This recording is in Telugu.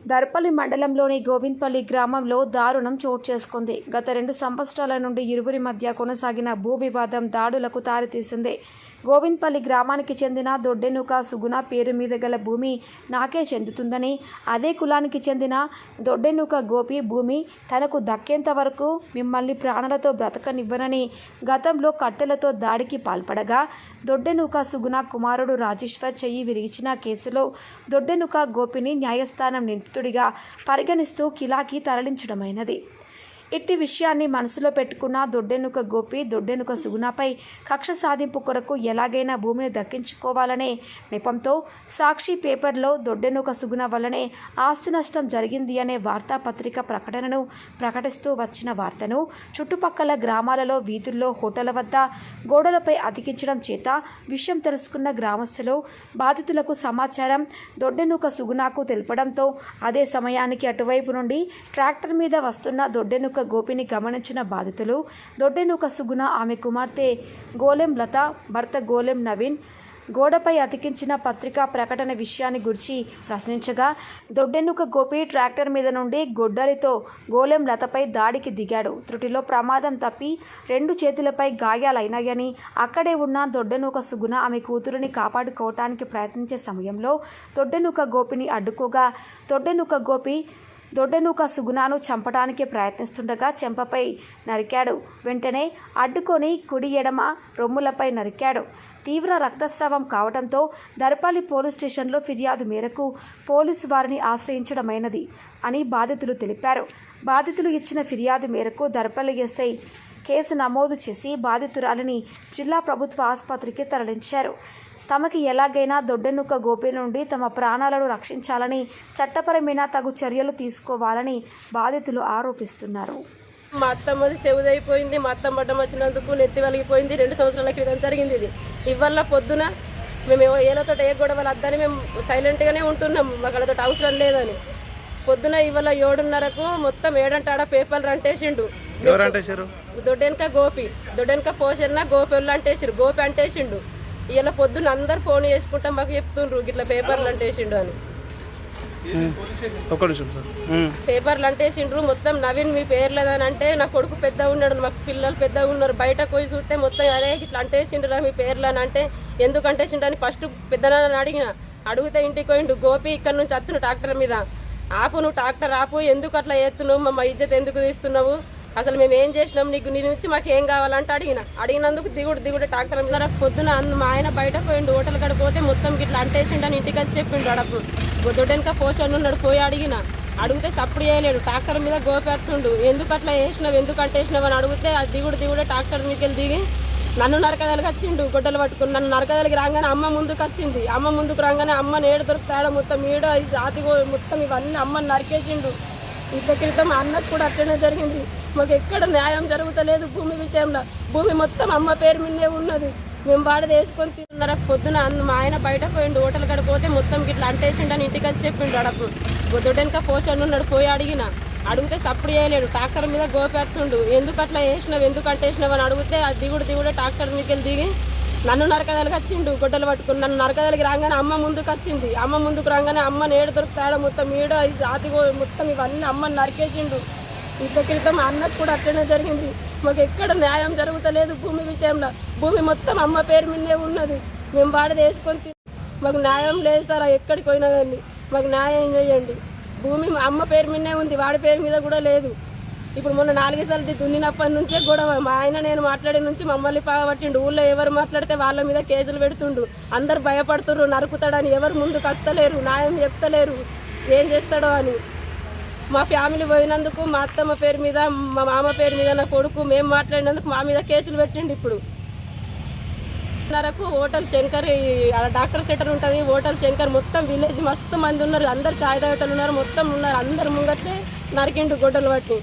దర్పల్లి మండలంలోని గోవింద్పల్లి గ్రామంలో దారుణం చోటు చేసుకుంది. గత 2 సంవత్సరాల నుండి ఇరువురి మధ్య కొనసాగిన భూ వివాదం దాడులకు తారితీసింది. గోవింద్పల్లి గ్రామానికి చెందిన దొడ్డెనుక సుగుణ పేరు మీద గల భూమి నాకే చెందుతుందని, అదే కులానికి చెందిన దొడ్డెనుక గోపి భూమి తనకు దక్కేంత వరకు మిమ్మల్ని ప్రాణాలతో బ్రతకనివ్వనని గతంలో కట్టెలతో దాడికి పాల్పడగా, దొడ్డెనుక సుగుణ కుమారుడు రాజేశ్వర్ చెయ్యి విరిచిన కేసులో దొడ్డెనుక గోపిని న్యాయస్థానం నిందితుడిగా పరిగణిస్తూ కిలాకి తరలించడమైనది. ఇట్టి విషయాన్ని మనసులో పెట్టుకున్న దొడ్డెనుక గోపి దొడ్డెనుక సుగుణపై కక్ష సాధింపు కొరకు ఎలాగైనా భూమిని దక్కించుకోవాలనే నెపంతో సాక్షి పేపర్లో దొడ్డెనుక సుగుణ వల్లనే ఆస్తి నష్టం జరిగింది అనే వార్తాపత్రిక ప్రకటనను ప్రకటిస్తూ వచ్చిన వార్తను చుట్టుపక్కల గ్రామాలలో, వీధుల్లో, హోటళ్ల వద్ద గోడలపై అతికించడం చేత విషయం తెలుసుకున్న గ్రామస్తులు బాధితులకు సమాచారం దొడ్డెనుక సుగుణకు తెలపడంతో అదే సమయానికి అటువైపు నుండి ట్రాక్టర్ మీద వస్తున్న దొడ్డెనుక గోపిని గమనించిన బాధితులు దొడ్డెనుక సుగుణ, ఆమె కుమార్తె గోలెం లత, భర్త గోలెం నవీన్ గోడపై అతికించిన పత్రికా ప్రకటన విషయాన్ని గురించి ప్రశ్నించగా, దొడ్డెనుక గోపి ట్రాక్టర్ మీద నుండి గొడ్డలితో గోలెం లతపై దాడికి దిగాడు. త్రుటిలో ప్రమాదం తప్పి 2 చేతులపై గాయాలైనాయని, అక్కడే ఉన్న దొడ్డెనుక సుగుణ ఆమె కూతురుని కాపాడుకోవటానికి ప్రయత్నించే సమయంలో దొడ్డెనుక గోపిని అడ్డుకోగా, దొడ్డెనుక గోపి దొడ్డెనుక సుగుణను చంపడానికి ప్రయత్నిస్తుండగా చెంపపై నరికాడు. వెంటనే అడ్డుకొని కుడి ఎడమ రొమ్ములపై నరికాడు. తీవ్ర రక్తస్రావం కావడంతో దర్పల్లి పోలీస్ స్టేషన్లో ఫిర్యాదు మేరకు పోలీసు వారిని ఆశ్రయించడమైనది అని బాధితులు తెలిపారు. బాధితులు ఇచ్చిన ఫిర్యాదు మేరకు దర్పల్లి ఎస్ఐ కేసు నమోదు చేసి బాధితురాలిని జిల్లా ప్రభుత్వ ఆసుపత్రికి తరలించారు. తమకి ఎలాగైనా దొడ్డెనుక గోపి నుండి తమ ప్రాణాలను రక్షించాలని, చట్టపరమైన తగు చర్యలు తీసుకోవాలని బాధితులు ఆరోపిస్తున్నారు. మా అత్తమ్మది చెవుదైపోయింది. మా అత్తమ్మ అడ్డం వచ్చినందుకు నెత్తి వలిగిపోయింది. 2 సంవత్సరాల క్రితం జరిగింది ఇది. ఇవాళ పొద్దున మేము ఏలతో ఏ గొడవలు వద్దని మేము సైలెంట్గానే ఉంటున్నాం, మాకు వాళ్ళతో అవసరం లేదని. పొద్దున ఇవాళ 7:30కు మొత్తం ఏడంటాడ పేపర్లు అంటేసిండు. దొడ్డెనక గోపి, దొడ్డెనక పోషన్న గోపి అంటేసిండు, గోపి అంటేసిండు. ఇలా పొద్దున్న అందరు ఫోన్ చేసుకుంటాం, మాకు చెప్తుండ్రు ఇట్లా పేపర్లు అంటేసిండు అని. పేపర్లు అంటేసిండ్రు. మొత్తం నవీన్ మీ పేరు లేదని అంటే, నా కొడుకు పెద్ద ఉన్నాడు, మాకు పిల్లలు పెద్దగా ఉన్నారు, బయటకు పోయి చూస్తే మొత్తం అదే ఇట్లా అంటేసిండ్రు మీ పేర్లు అని అంటే, ఎందుకు అంటేసిండు అని ఫస్ట్ పెద్దనాన్నని అడిగితే ఇంటికి పోయిండు. గోపి ఇక్కడ నుంచి వస్తున్నాడు ట్రాక్టర్ మీద. ఆపు, నువ్వు ట్రాక్టర్ ఆపు, ఎందుకు అట్లా చేస్తున్నావు, మా ఇజ్జత్ ఎందుకు తీస్తున్నావు, అసలు మేము ఏం చేసినాం, నీకు నీ నుంచి మాకు ఏం కావాలంటే అడిగినందుకు దిగుడు ట్రాక్టర్ మీద. పొద్దున మా ఆయన బయట పోయిండు, హోటల్ కాడ పోతే మొత్తం ఇట్లా అంటేసిండని ఇంటికి వచ్చి చెప్పిండు. అడప్పుడు దొడ్డెనక పోషన్ ఉన్నాడు, పోయి అడిగితే సప్పుడు చేయలేడు. ట్రాక్టర్ మీద గోపేస్తుండు, ఎందుకు అట్లా వేసినావు, ఎందుకు అంటేసినావు అని అడిగితే ఆ దిగుడు ట్రాక్టర్ మీదకి దిగి నన్ను నరకదలకి వచ్చిండు. గొడ్డలు పట్టుకుని నన్ను నరకదలకి రాగానే అమ్మ ముందుకు వచ్చింది. అమ్మ ముందుకు రాగానే అమ్మ నేడు దొరుకుతాడు మొత్తం ఈడ జాతి మొత్తం ఇవన్నీ అమ్మని నరికేసిండు. ఇంత క్రితం అన్నకు కూడా అట్లనే జరిగింది. మాకు ఎక్కడ న్యాయం జరుగుతలేదు భూమి విషయంలో. భూమి మొత్తం అమ్మ పేరు మీదే ఉన్నది, మేము బాడది వేసుకొని తిన్నారా. పొద్దున మా ఆయన బయట పోయిండు, హోటల్ కాడ పోతే మొత్తం ఇట్లా అంటేసిండని ఇంటికి వచ్చి చెప్పిండు. అడప్పుడు దొడ్డెనక పోషన్ ఉన్నాడు, పోయి అడిగితే సప్పుడు చేయలేడు. ట్రాక్టర్ మీద గోపేస్తుండు, ఎందుకు అట్లా వేసినావు, ఎందుకు అంటేసినావు అని అడిగితే ఆ దిగుడు ట్రాక్టర్ మీదకి దిగి నన్ను నరకదలకి వచ్చిండు. గొడ్డలు పట్టుకుని నన్ను నరకదలకి రాగానే అమ్మ ముందుకు వచ్చింది. అమ్మ ముందుకు రాగానే అమ్మ నేడు దొరుకుతాడు మొత్తం ఈడ జాతి మొత్తం ఇవన్నీ అమ్మని నరికేసిండు. ఇంత క్రితం అన్నకు కూడా అట్లనే జరిగింది. మాకు ఎక్కడ న్యాయం జరుగుతలేదు భూమి విషయంలో. భూమి మొత్తం అమ్మ పేరు మీదే ఉన్నది, మేము బాడది వేసుకొని మాకు న్యాయం లేదు సార్. ఎక్కడికి పోయినా కానీ మాకు న్యాయం చేయండి. భూమి అమ్మ పేరు మీదే ఉంది, వాడి పేరు మీద కూడా లేదు. ఇప్పుడు మొన్న 4 సార్లు దున్నినప్పటి నుంచే గొడవ. మా ఆయన నేను మాట్లాడే నుంచి మమ్మల్ని పగబట్టిండు. ఊళ్ళో ఎవరు మాట్లాడితే వాళ్ళ మీద కేసులు పెడుతుండు. అందరు భయపడుతుర్రు, నరుకుతాడని. ఎవరు ముందుకు వస్తలేరు, న్యాయం చెప్తలేరు, ఏం చేస్తాడో అని. మా ఫ్యామిలీ పోయినందుకు మా అత్తమ్మ పేరు మీద, మా మామ పేరు మీద, నా కొడుకు మేము మాట్లాడినందుకు మా మీద కేసులు పెట్టిండు. ఇప్పుడు హోటల్ శంకర్ డాక్టర్ సెంటర్ ఉంటుంది, హోటల్ శంకర్ మొత్తం విలేజ్ మస్తు మంది ఉన్నారు, అందరు చాయ్ తాగేటోళ్ళు ఉన్నారు, మొత్తం ఉన్నారు. అందరు ముంగట్లే నరికిండు గొడ్డలు పట్టి.